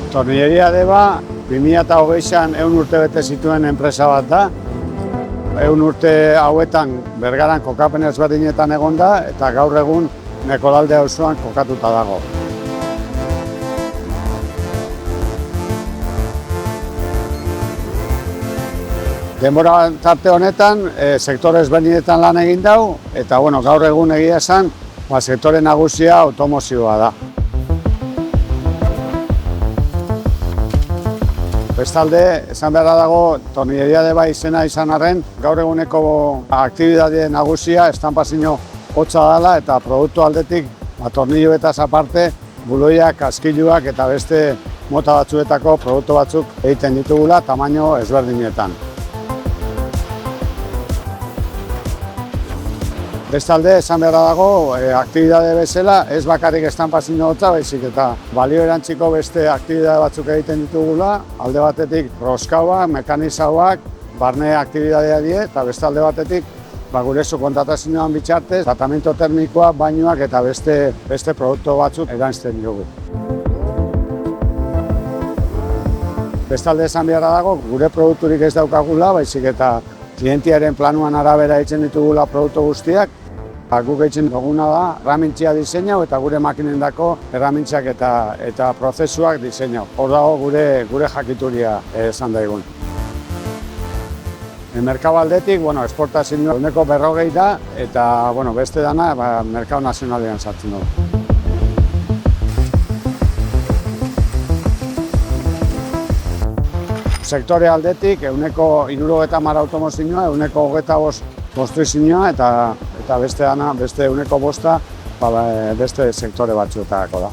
Tornilleria Deba 2008an 100 urte bete zituen enpresa bat da. 100 urte hauetan Bergaran kokapen ezberdinetan egon da eta gaur egun Mekolalde auzoan kokatuta dago. Denbora tarte honetan sektore ezberdinetan lan egin dau eta gaur egun egia esan sektore nagusia automozioa da. Bestalde, esan beharra dago, Tornilleria Deba izena izan arren, gaur eguneko aktibitate nagusia estanpazio hotza dela eta produktu aldetik tornilloetaz aparte, buloiak, askiluak eta beste mota batzuetako produktu batzuk egiten ditugula tamaino ezberdinetan. Bestalde, esan beharra dago, aktibitate bezala, ez bakarrik estanpazio hotza, baizik eta balio erantziko beste aktibitate batzuk egiten ditugula, alde batetik roskauak, mekanizauak, barne aktibitatea die, eta beste alde batetik gure subkontratazioan bitartez, tratamiento termikoa, bainuak eta beste produktu batzuk erantzten dugu. Bestalde, esan beharra dago, gure produkturik ez daukagula, baizik eta klientiaren planuan arabera egiten ditugula produktu guztiak. Guk egiten duguna da, erramintzia diseinau eta gure makinendako erramintzak eta prozesuak diseinau. Hor dago gure jakituria esan daigun. Merkatu aldetik, esportazioa 40% da eta beste dana merkatu nazionalean sartzen dugu. Sektore aldetik, 70% automozioa, 25% konstruizioa eta beste 5% beste sektore batzuetako da.